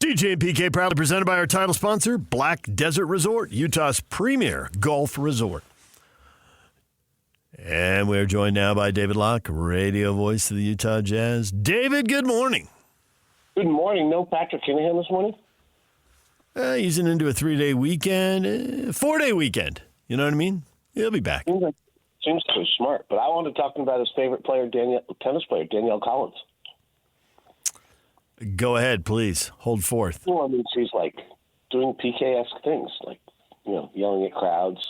DJ and PK proudly presented by our title sponsor, Black Desert Resort, Utah's premier golf resort. And we're joined now by David Locke, radio voice of the Utah Jazz. David, good morning. Good morning. No Patrick Kinahan this morning? Easing into a 3-day weekend, 4-day weekend. You know what I mean? He'll be back. Seems so smart. But I wanted to talk about his favorite player, tennis player, Danielle Collins. Go ahead, please. Hold forth. Well, I mean, she's like doing PK-esque things, like, yelling at crowds,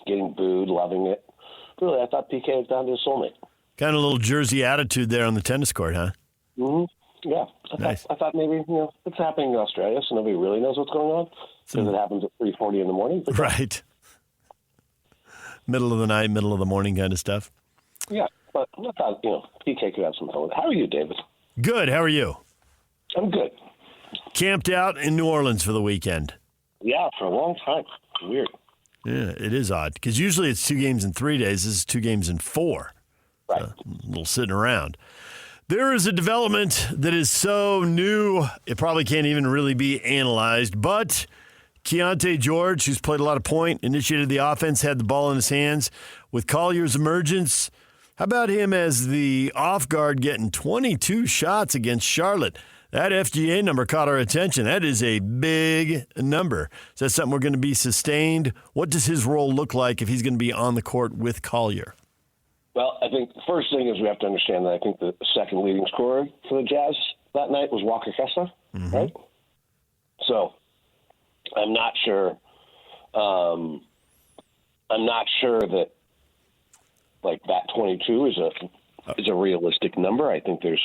getting booed, loving it. Really, I thought PK had found his soulmate. Kind of a little Jersey attitude there on the tennis court, huh? Mm-hmm. Yeah. I thought maybe, it's happening in Australia, so nobody really knows what's going on because it happens at 3:40 in the morning. Right. Middle of the night, middle of the morning kind of stuff. Yeah, but I thought, PK could have some fun with it. How are you, David? Good. How are you? I'm good. Camped out in New Orleans for the weekend. Yeah, for a long time. Weird. Yeah, it is odd because usually it's 2 games in 3 days. This is 2 games in 4. Right. A little sitting around. There is a development that is so new, it probably can't even really be analyzed. But Keontae George, who's played a lot of point, initiated the offense, had the ball in his hands. With Collier's emergence, how about him as the off guard getting 22 shots against Charlotte? That FGA number caught our attention. That is a big number. Is that something we're going to be sustained? What does his role look like if he's going to be on the court with Collier? Well, I think the first thing is we have to understand that I think the second leading scorer for the Jazz that night was Walker Kessler, right? So I'm not sure. I'm not sure that that 22 is a realistic number. I think there's.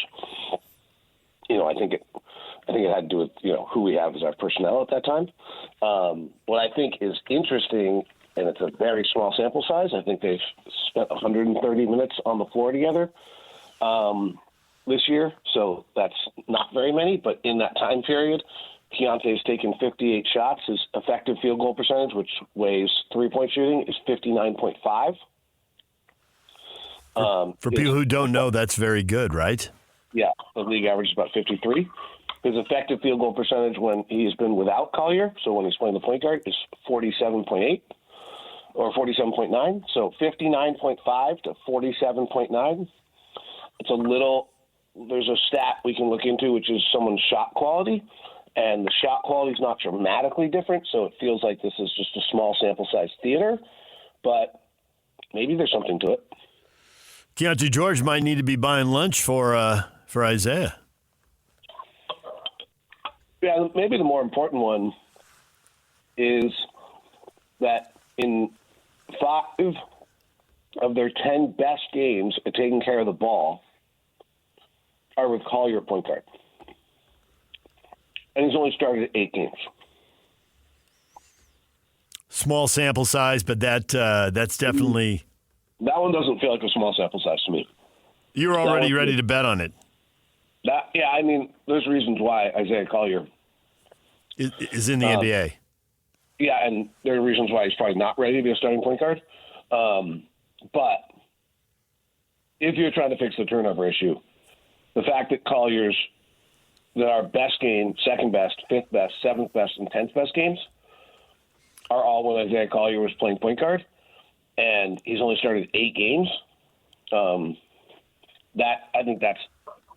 I think it had to do with who we have as our personnel at that time. What I think is interesting, and it's a very small sample size. I think they've spent 130 minutes on the floor together this year, so that's not very many. But in that time period, Keontae's taken 58 shots. His effective field goal percentage, which weighs 3-point shooting, is 59.5. For people who don't know, that's very good, right? Yeah, the league average is about 53. His effective field goal percentage when he's been without Collier, so when he's playing the point guard, is 47.8 or 47.9. So 59.5 to 47.9. It's a little. There's a stat we can look into, which is someone's shot quality, and the shot quality is not dramatically different. So it feels like this is just a small sample size theater, but maybe there's something to it. Keontae George might need to be buying lunch for Isaiah. Yeah, maybe the more important one is that in 5 of their 10 best games at taking care of the ball are with Collier point guard. And he's only started 8 games. Small sample size, but that's definitely... That one doesn't feel like a small sample size to me. You're already ready to bet on it. There's reasons why Isaiah Collier is in the NBA. Yeah, and there are reasons why he's probably not ready to be a starting point guard. But if you're trying to fix the turnover issue, the fact that our best game, second best, fifth best, seventh best, and 10th best games are all when Isaiah Collier was playing point guard, and he's only started 8 games.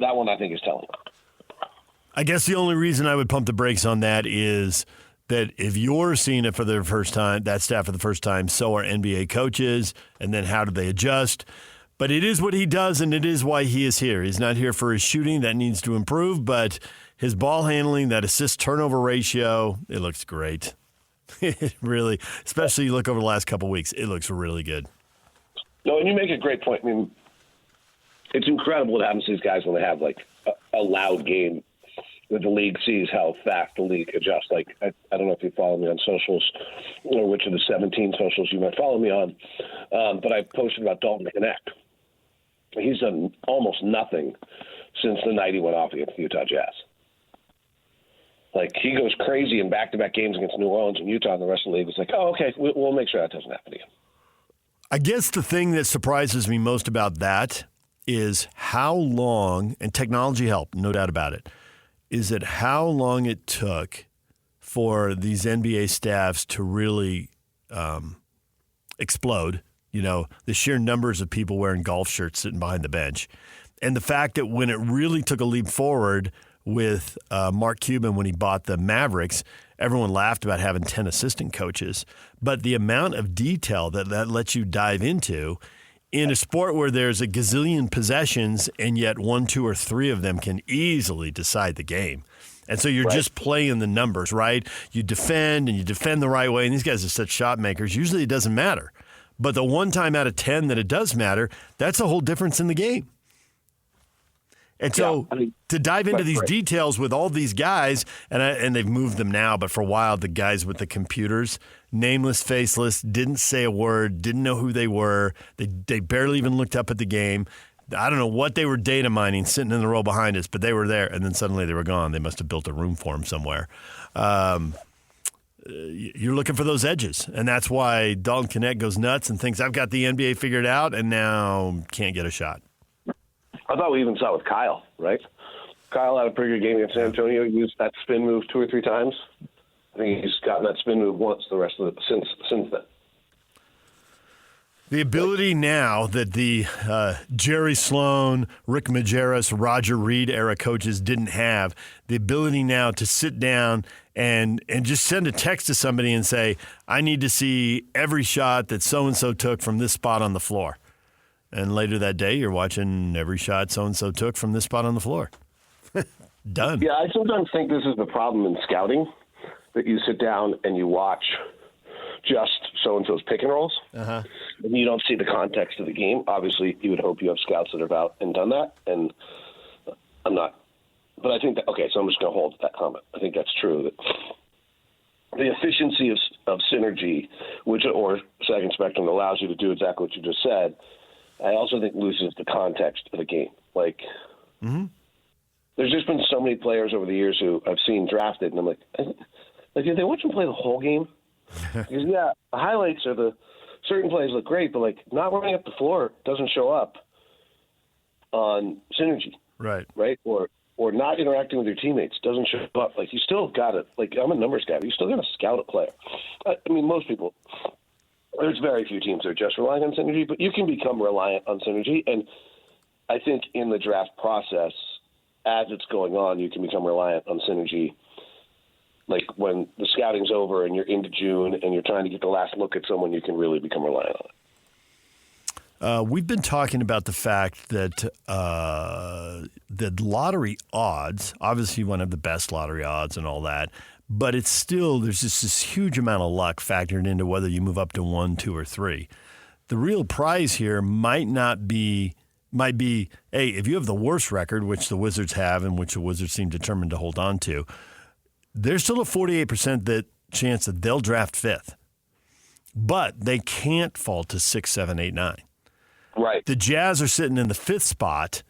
That one I think is telling. I guess the only reason I would pump the brakes on that is that if you're seeing it for the first time, that stat for the first time, so are NBA coaches, and then how do they adjust? But it is what he does, and it is why he is here. He's not here for his shooting. That needs to improve, but his ball handling, that assist-turnover ratio, it looks great. It really, especially you look over the last couple of weeks, it looks really good. No, and you make a great point. I mean, it's incredible what happens to these guys when they have a loud game that the league sees how fast the league adjusts. I don't know if you follow me on socials or which of the 17 socials you might follow me on, but I posted about Dalton Connect. He's done almost nothing since the night he went off against the Utah Jazz. He goes crazy in back-to-back games against New Orleans and Utah, and the rest of the league was like, oh, okay, we'll make sure that doesn't happen again. I guess the thing that surprises me most about that is how long, and technology helped, no doubt about it, is at how long it took for these NBA staffs to really explode. You know, the sheer numbers of people wearing golf shirts sitting behind the bench. And the fact that when it really took a leap forward with Mark Cuban when he bought the Mavericks, everyone laughed about having 10 assistant coaches. But the amount of detail that lets you dive into in a sport where there's a gazillion possessions and yet 1, 2, or 3 of them can easily decide the game. And so you're just playing the numbers, right? You defend and you defend the right way. And these guys are such shot makers. Usually it doesn't matter. But the one time out of 10 that it does matter, that's a whole difference in the game. And so to dive into these details with all these guys, and they've moved them now, but for a while, the guys with the computers, nameless, faceless, didn't say a word, didn't know who they were. They barely even looked up at the game. I don't know what they were data mining sitting in the row behind us, but they were there, and then suddenly they were gone. They must have built a room for them somewhere. You're looking for those edges, and that's why Dalton Knecht goes nuts and thinks, I've got the NBA figured out, and now can't get a shot. I thought we even saw it with Kyle, right? Kyle had a pretty good game against San Antonio. He used that spin move 2 or 3 times. I think he's gotten that spin move once the rest of since then. The ability now that the Jerry Sloan, Rick Majerus, Roger Reed era coaches didn't have, the ability now to sit down and just send a text to somebody and say, I need to see every shot that so-and-so took from this spot on the floor. And later that day, you're watching every shot so-and-so took from this spot on the floor. Done. Yeah, I sometimes think this is the problem in scouting, that you sit down and you watch just so-and-so's pick and rolls, and you don't see the context of the game. Obviously, you would hope you have scouts that have out and done that, and I'm not. But I think that, okay, so I'm just going to hold that comment. I think that's true. That the efficiency of synergy, or second spectrum, allows you to do exactly what you just said, I also think loses the context of the game. Like, there's just been so many players over the years who I've seen drafted, and I'm like, did they watch them play the whole game? Because, the highlights are certain plays look great, but, like, not running up the floor doesn't show up on synergy. Right. Right? Or not interacting with your teammates doesn't show up. Like, you still got to, like, I'm a numbers guy, but you still got to scout a player. I mean, most people, there's very few teams that are just relying on synergy, but you can become reliant on synergy. And I think in the draft process, as it's going on, you can become reliant on synergy. Like when the scouting's over and you're into June and you're trying to get the last look at someone, you can really become reliant on it. We've been talking about the fact that the lottery odds, obviously you want to have the best lottery odds and all that, but it's still, there's just this huge amount of luck factored into whether you move up to 1, 2, or 3. The real prize here might be, hey, if you have the worst record, which the Wizards have and which the Wizards seem determined to hold on to, there's still a 48% chance that they'll draft 5th. But they can't fall to 6, 7, 8, 9. Right. The Jazz are sitting in the 5th spot.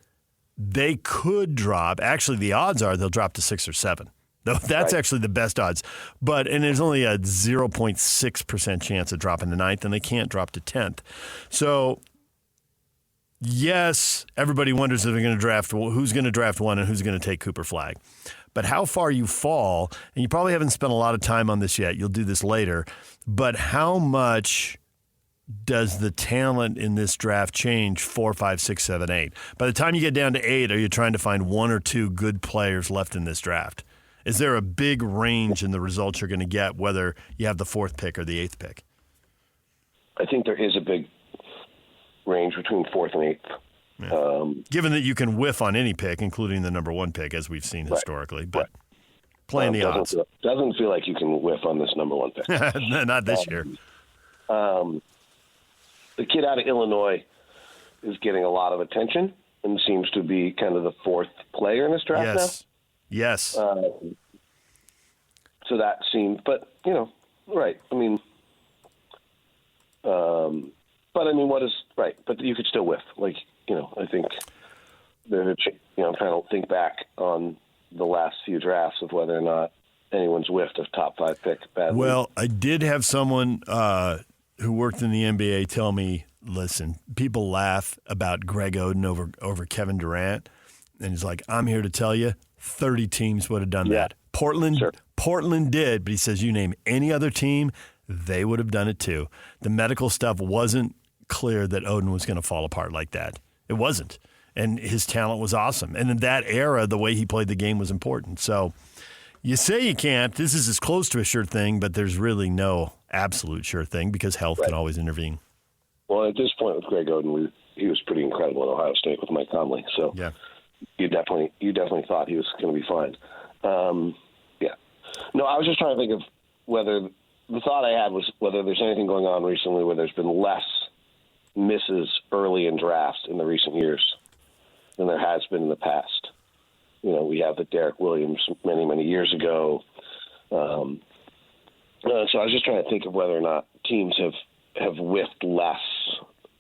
They could drop. Actually, the odds are they'll drop to 6 or 7. That's actually the best odds. And there's only a 0.6% chance of dropping to 9th, and they can't drop to 10th. So, yes, everybody wonders if they're going to draft, who's going to draft 1 and who's going to take Cooper Flagg. But how far you fall, and you probably haven't spent a lot of time on this yet. You'll do this later. But how much does the talent in this draft change 4, 5, 6, 7, 8? By the time you get down to 8, are you trying to find 1 or 2 good players left in this draft? Is there a big range in the results you're going to get, whether you have the 4th pick or the 8th pick? I think there is a big range between 4th and 8th. Yeah. Given that you can whiff on any pick, including the number 1 pick, as we've seen historically, but playing the odds. Doesn't feel like you can whiff on this number 1 pick. Not this year. The kid out of Illinois is getting a lot of attention and seems to be kind of the 4th player in this draft now. Yes. So that seemed, but, right. I mean, what is, right. But you could still whiff. Like, I think, I'm trying to think back on the last few drafts of whether or not anyone's whiffed a top 5 pick badly. Well, I did have someone who worked in the NBA tell me, listen, people laugh about Greg Oden over Kevin Durant. And he's like, I'm here to tell you, 30 teams would have done Yeah. that. Portland Sure. Portland did, but he says you name any other team, they would have done it too. The medical stuff wasn't clear that Odin was going to fall apart like that. It wasn't. And his talent was awesome. And in that era, the way he played the game was important. So you say you can't. This is as close to a sure thing, but there's really no absolute sure thing because health can always intervene. Well, at this point with Greg Oden, he was pretty incredible at Ohio State with Mike Conley. So Yeah. you definitely thought he was going to be fine. Yeah. No, I was just trying to think of whether the thought I had was whether there's anything going on recently where there's been less misses early in drafts in the recent years than there has been in the past. You know, we have the Derek Williams many, many years ago. So I was just trying to think of whether or not teams have whiffed less.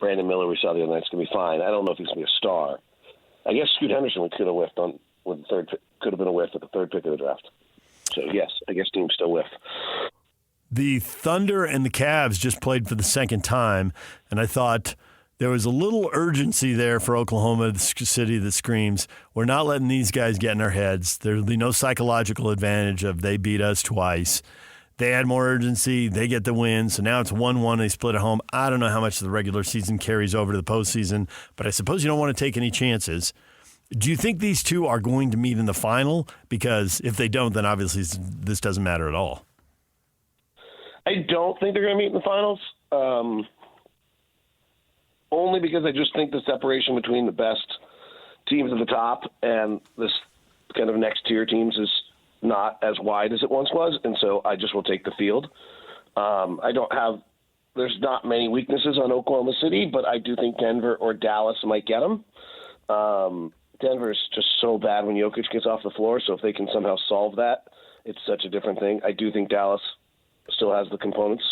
Brandon Miller, we saw the other night, is going to be fine. I don't know if he's going to be a star. I guess Scoot Henderson could have whiffed could have been a whiff at the third pick of the draft. So, yes, I guess teams still whiff. The Thunder and the Cavs just played for the second time, and I thought there was a little urgency there for Oklahoma, the city that screams, we're not letting these guys get in our heads. There'll be no psychological advantage of they beat us twice. They had more urgency. They get the win. So now it's 1-1. They split at home. I don't know how much the regular season carries over to the postseason, but I suppose you don't want to take any chances. Do you think these two are going to meet in the final? Because if they don't, then obviously this doesn't matter at all. I don't think they're going to meet in the finals, only because I just think the separation between the best teams at the top and this kind of next tier teams is not as wide as it once was, and so I just will take the field. There's not many weaknesses on Oklahoma City, but I do think Denver or Dallas might get them. Denver is just so bad when Jokic gets off the floor, so if they can somehow solve that, it's such a different thing. I do think Dallas still has the components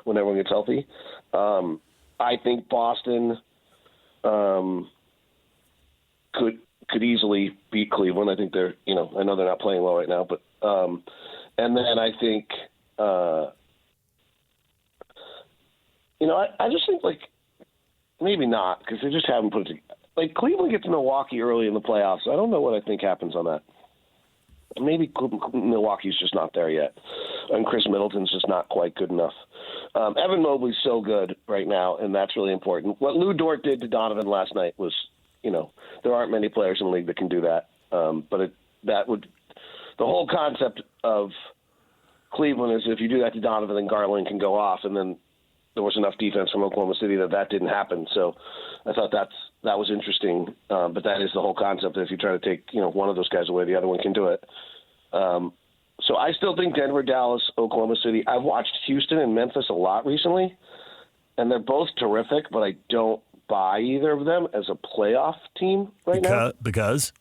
when everyone gets healthy. I think Boston could easily beat Cleveland. I think they're, I know they're not playing well right now, but and then I think, I just think maybe not because they just haven't put it together. Cleveland gets Milwaukee early in the playoffs. I don't know what I think happens on that. Maybe Milwaukee's just not there yet, and Chris Middleton's just not quite good enough. Evan Mobley's so good right now, and that's really important. What Lou Dort did to Donovan last night was, there aren't many players in the league that can do that. The whole concept of Cleveland is if you do that to Donovan, then Garland can go off, and then there was enough defense from Oklahoma City that didn't happen. So I thought that was interesting. But that is the whole concept. If you try to take one of those guys away, the other one can do it. So I still think Denver, Dallas, Oklahoma City. I've watched Houston and Memphis a lot recently, and they're both terrific, but I don't buy either of them as a playoff team now. Because?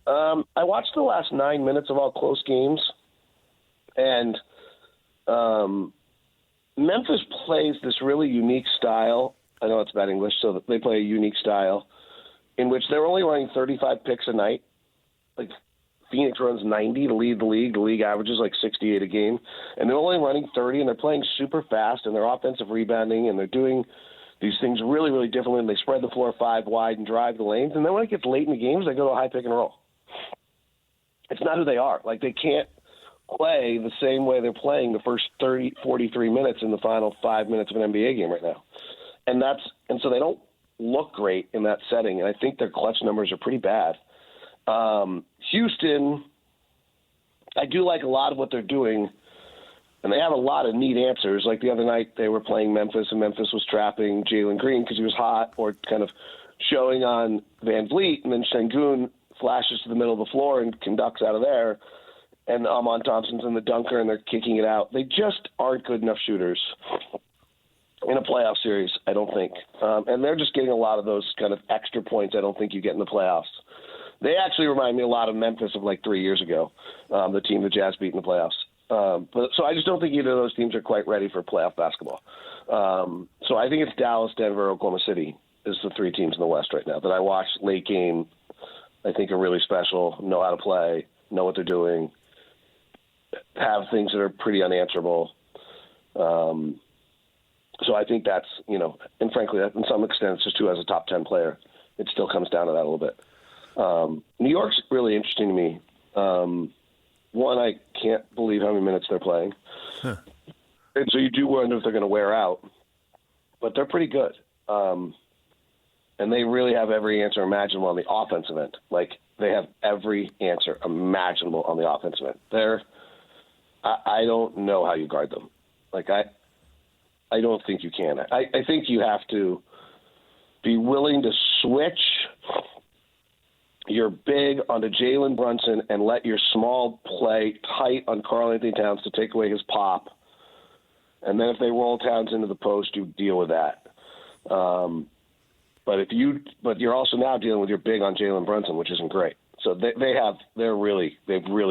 I watched the last 9 minutes of all close games, and Memphis plays this really unique style. I know it's bad English, so they play a unique style in which they're only running 35 picks a night. Phoenix runs 90 to lead the league. The league averages 68 a game. And they're only running 30, and they're playing super fast, and they're offensive rebounding, and they're doing these things really, really differently. And they spread the floor 5 wide and drive the lanes. And then when it gets late in the games, they go to a high pick and roll. It's not who they are. They can't play the same way they're playing the first 43 minutes in the final 5 minutes of an NBA game right now. And so they don't look great in that setting. And I think their clutch numbers are pretty bad. Houston, I do like a lot of what they're doing, and they have a lot of neat answers. The other night, they were playing Memphis, and Memphis was trapping Jalen Green because he was hot, or kind of showing on Van Vliet, and then Şengün flashes to the middle of the floor and conducts out of there, and Amon Thompson's in the dunker, and they're kicking it out. They just aren't good enough shooters in a playoff series, I don't think. And they're just getting a lot of those kind of extra points I don't think you get in the playoffs. They actually remind me a lot of Memphis of 3 years ago, the team the Jazz beat in the playoffs. So I just don't think either of those teams are quite ready for playoff basketball. So I think it's Dallas, Denver, Oklahoma City is the 3 teams in the West right now that I watch late game. I think are really special, know how to play, know what they're doing, have things that are pretty unanswerable. So I think that's, and frankly, in some extent, it's just who has a top 10 player. It still comes down to that a little bit. New York's really interesting to me. One, I can't believe how many minutes they're playing. Huh. And so you do wonder if they're going to wear out. But they're pretty good. And they really have every answer imaginable on the offensive end. Like, they have every answer imaginable on the offensive end. I don't know how you guard them. Like, I don't think you can. I think you have to be willing to switch your big onto Jalen Brunson and let your small play tight on Karl Anthony Towns to take away his pop. And then if they roll Towns into the post, you deal with that. But you're also now dealing with your big on Jalen Brunson, which isn't great. So they've really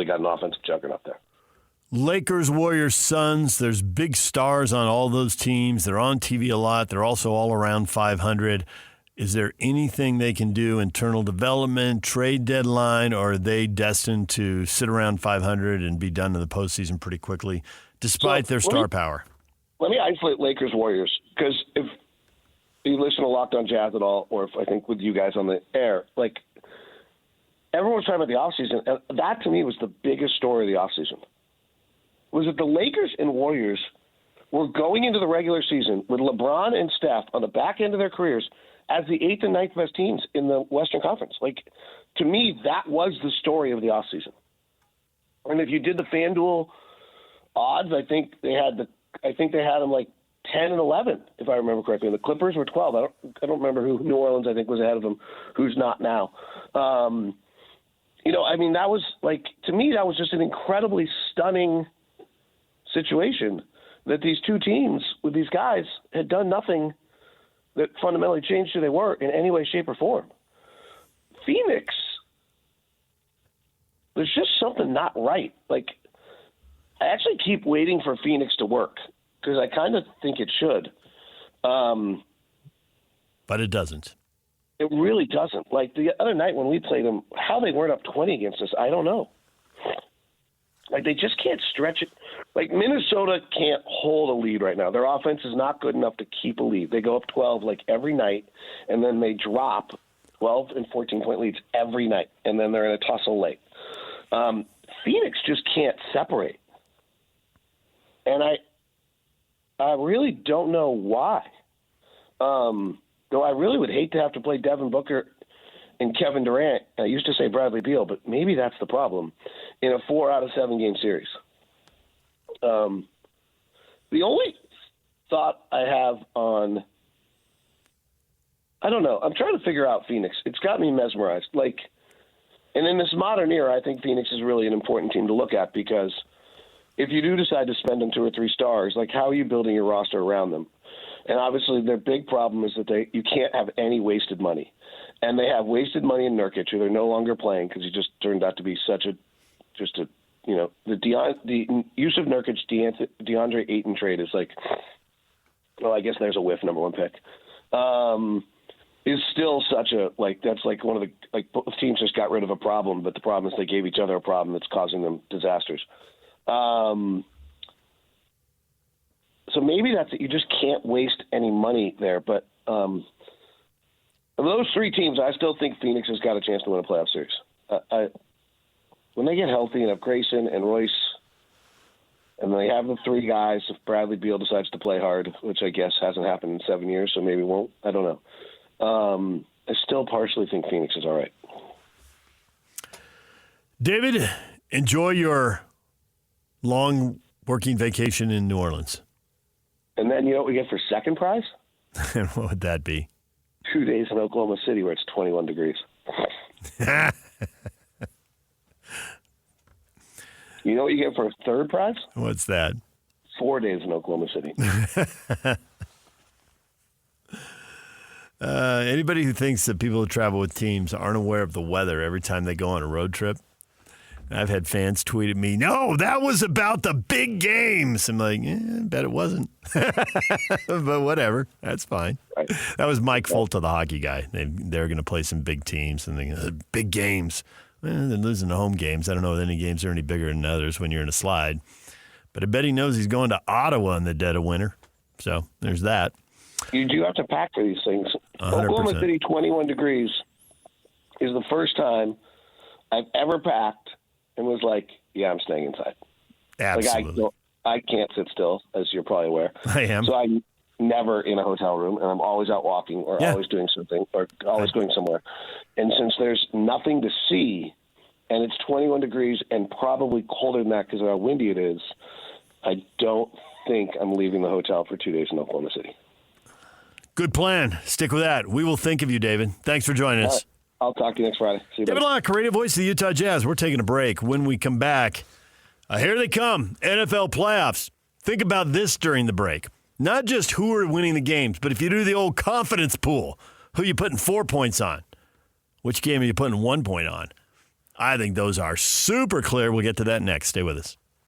got an offensive juggernaut there. Lakers, Warriors, Suns, there's big stars on all those teams. They're on TV a lot. They're also all around 500. Is there anything they can do, internal development, trade deadline, or are they destined to sit around 500 and be done in the postseason pretty quickly, despite their star power? Let me isolate Lakers, Warriors, because if you listen to Locked On Jazz at all, or if I think with you guys on the air, like, everyone was talking about the offseason, and that to me was the biggest story of the offseason. Was that the Lakers and Warriors were going into the regular season with LeBron and Steph on the back end of their careers as the 8th and 9th best teams in the Western Conference. Like, to me, that was the story of the offseason. And if you did the FanDuel odds, I think they had them like 10 and 11, if I remember correctly. And the Clippers were 12. I don't remember who New Orleans, I think, was ahead of them, who's not now. That was, like, to me, that was just an incredibly stunning situation that these two teams with these guys had done nothing that fundamentally changed who they were in any way, shape, or form. Phoenix, there's just something not right. Like, I actually keep waiting for Phoenix to work because I kind of think it should. But it doesn't. It really doesn't. Like, the other night when we played them, how they weren't up 20 against us, I don't know. Like, they just can't stretch it. Like, Minnesota can't hold a lead right now. Their offense is not good enough to keep a lead. They go up 12 like every night, and then they drop 12 and 14-point leads every night, and then they're in a tussle late. Phoenix just can't separate. And I really don't know why. Though I really would hate to have to play Devin Booker and Kevin Durant. I used to say Bradley Beal, but maybe that's the problem, in a 4 out of 7 game series. The only thought I have on, I don't know, I'm trying to figure out Phoenix. It's got me mesmerized. Like, and in this modern era, I think Phoenix is really an important team to look at because if you do decide to spend on 2 or 3 stars, like, how are you building your roster around them? And obviously their big problem is that you can't have any wasted money. And they have wasted money in Nurkic, who they're no longer playing because he just turned out to be the use of Nurkic, DeAndre Ayton trade is like, well, I guess there's a whiff, number 1 pick. Is still such a, like, that's like one of the, like, both teams just got rid of a problem, but the problem is they gave each other a problem that's causing them disasters. So maybe that's it. You just can't waste any money there. But of those 3 teams, I still think Phoenix has got a chance to win a playoff series. When they get healthy and have Grayson and Royce, and they have the 3 guys, if Bradley Beal decides to play hard, which I guess hasn't happened in 7 years, so maybe won't. I don't know. I still partially think Phoenix is all right. David, enjoy your long working vacation in New Orleans. And then you know what we get for second prize? And what would that be? 2 days in Oklahoma City where it's 21 degrees. You know what you get for a third prize? What's that? 4 days in Oklahoma City. Anybody who thinks that people who travel with teams aren't aware of the weather every time they go on a road trip, I've had fans tweet at me, no, that was about the big games. I'm like, I bet it wasn't. But whatever. That's fine. Right. That was Mike Folta, the hockey guy. They're going to play some big teams and big games. They're losing the home games. I don't know if any games are any bigger than others when you're in a slide. But I bet he knows he's going to Ottawa in the dead of winter. So there's that. You do have to pack for these things. 100%. Oklahoma City, 21 degrees, is the first time I've ever packed and was like, yeah, I'm staying inside. Absolutely. Like I can't sit still, as you're probably aware. I am. So I'm never in a hotel room, and I'm always out walking or always doing something or always going somewhere. And since there's nothing to see, and it's 21 degrees and probably colder than that because of how windy it is, I don't think I'm leaving the hotel for 2 days in Oklahoma City. Good plan. Stick with that. We will think of you, David. Thanks for joining us. Right. I'll talk to you next Friday. See you, David Locke, radio voice of the Utah Jazz. We're taking a break. When we come back, here they come, NFL playoffs. Think about this during the break. Not just who are winning the games, but if you do the old confidence pool, who you putting 4 points on? Which game are you putting 1 point on? I think those are super clear. We'll get to that next. Stay with us.